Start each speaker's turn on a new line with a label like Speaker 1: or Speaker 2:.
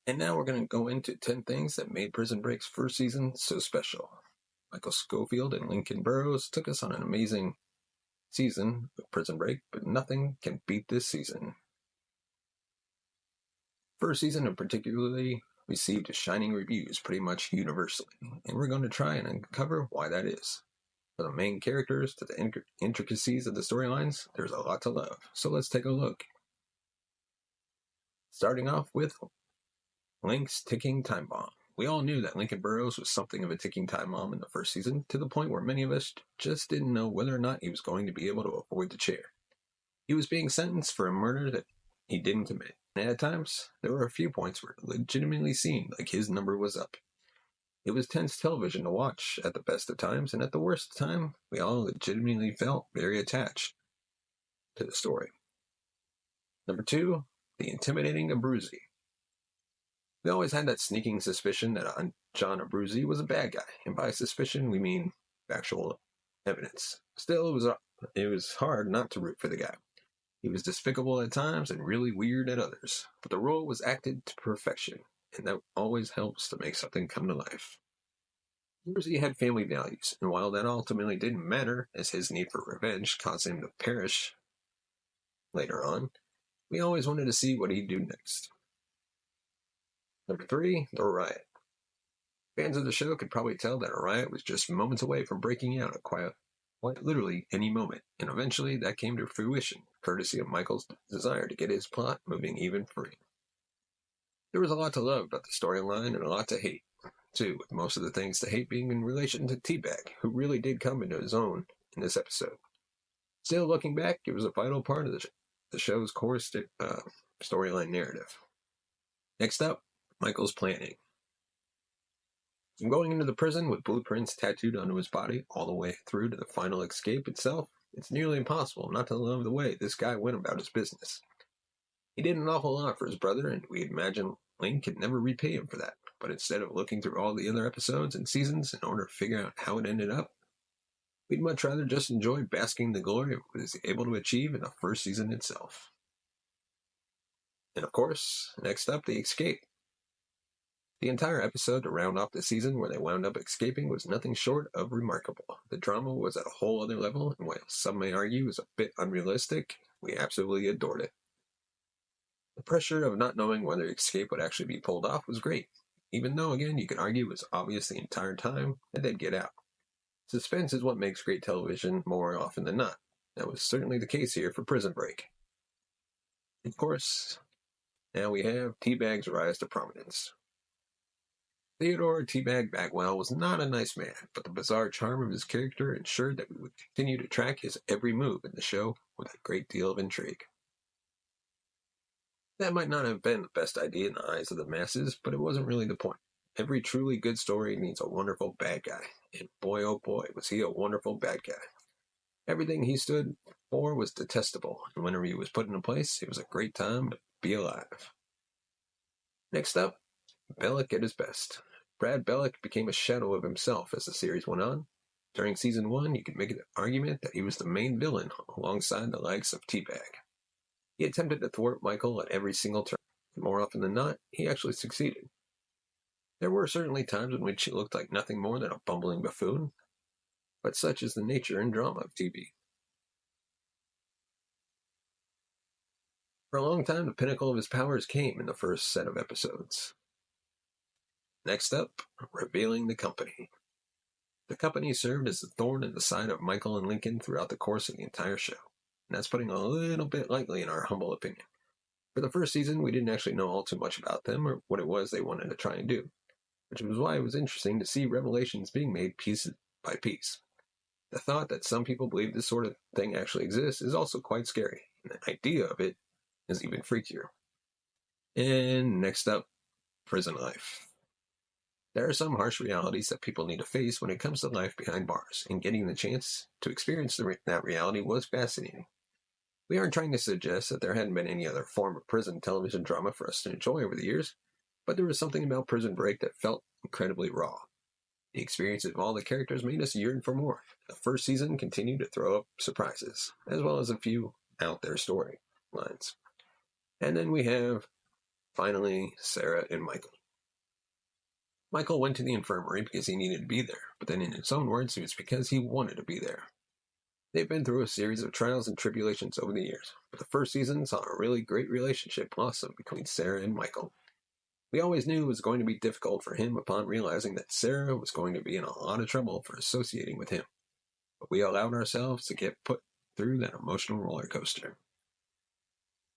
Speaker 1: And now we're going to go into 10 things that made Prison Break's first season so special. Michael Scofield and Lincoln Burrows took us on an amazing season of Prison Break, but nothing can beat this season. First season in particularly received shining reviews pretty much universally, and we're going to try and uncover why that is. From the main characters to the intricacies of the storylines, there's a lot to love, so let's take a look. Starting off with Link's ticking time bomb. We all knew that Lincoln Burrows was something of a ticking time bomb in the first season, to the point where many of us just didn't know whether or not he was going to be able to avoid the chair. He was being sentenced for a murder that he didn't commit, and at times, there were a few points where it legitimately seemed like his number was up. It was tense television to watch at the best of times, and at the worst of time, we all legitimately felt very attached to the story. Number 2, the intimidating Abruzzi. We always had that sneaking suspicion that John Abruzzi was a bad guy, and by suspicion we mean factual evidence. Still, it was hard not to root for the guy. He was despicable at times and really weird at others, but the role was acted to perfection, and that always helps to make something come to life. Abruzzi had family values, and while that ultimately didn't matter, as his need for revenge caused him to perish later on, we always wanted to see what he'd do next. Number 3, the riot. Fans of the show could probably tell that a riot was just moments away from breaking out at quite literally any moment, and eventually that came to fruition, courtesy of Michael's desire to get his plot moving even free. There was a lot to love about the storyline and a lot to hate, too, with most of the things to hate being in relation to T-Bag, who really did come into his own in this episode. Still, looking back, it was a vital part of the show's core storyline narrative. Next up, Michael's planning. From going into the prison with blueprints tattooed onto his body all the way through to the final escape itself, it's nearly impossible not to love the way this guy went about his business. He did an awful lot for his brother, and we'd imagine Link could never repay him for that, but instead of looking through all the other episodes and seasons in order to figure out how it ended up, we'd much rather just enjoy basking in the glory of what he was able to achieve in the first season itself. And of course, next up, the escape. The entire episode to round off the season where they wound up escaping was nothing short of remarkable. The drama was at a whole other level, and while some may argue was a bit unrealistic, we absolutely adored it. The pressure of not knowing whether escape would actually be pulled off was great, even though, again, you could argue it was obvious the entire time that they'd get out. Suspense is what makes great television more often than not. That was certainly the case here for Prison Break. Of course, now we have T-Bag's rise to prominence. Theodore T-Bag Bagwell was not a nice man, but the bizarre charm of his character ensured that we would continue to track his every move in the show with a great deal of intrigue. That might not have been the best idea in the eyes of the masses, but it wasn't really the point. Every truly good story needs a wonderful bad guy, and boy oh boy was he a wonderful bad guy. Everything he stood for was detestable, and whenever he was put into place, it was a great time to be alive. Next up, Bellick at his best. Brad Bellick became a shadow of himself as the series went on. During season 1, you could make an argument that he was the main villain alongside the likes of T-Bag. He attempted to thwart Michael at every single turn, and more often than not, he actually succeeded. There were certainly times in which he looked like nothing more than a bumbling buffoon, but such is the nature and drama of TV. For a long time, the pinnacle of his powers came in the first set of episodes. Next up, revealing the company. The company served as the thorn in the side of Michael and Lincoln throughout the course of the entire show, and that's putting a little bit lightly in our humble opinion. For the first season, we didn't actually know all too much about them or what it was they wanted to try and do, which was why it was interesting to see revelations being made piece by piece. The thought that some people believe this sort of thing actually exists is also quite scary, and the idea of it is even freakier. And next up, prison life. There are some harsh realities that people need to face when it comes to life behind bars, and getting the chance to experience that reality was fascinating. We aren't trying to suggest that there hadn't been any other form of prison television drama for us to enjoy over the years, but there was something about Prison Break that felt incredibly raw. The experiences of all the characters made us yearn for more. The first season continued to throw up surprises, as well as a few out there storylines. And then we have Finally, Sarah and Michael. Michael went to the infirmary because he needed to be there, but then in his own words, it was because he wanted to be there. They've been through a series of trials and tribulations over the years, but the first season saw a really great relationship blossom between Sarah and Michael. We always knew it was going to be difficult for him upon realizing that Sarah was going to be in a lot of trouble for associating with him, but we allowed ourselves to get put through that emotional roller coaster.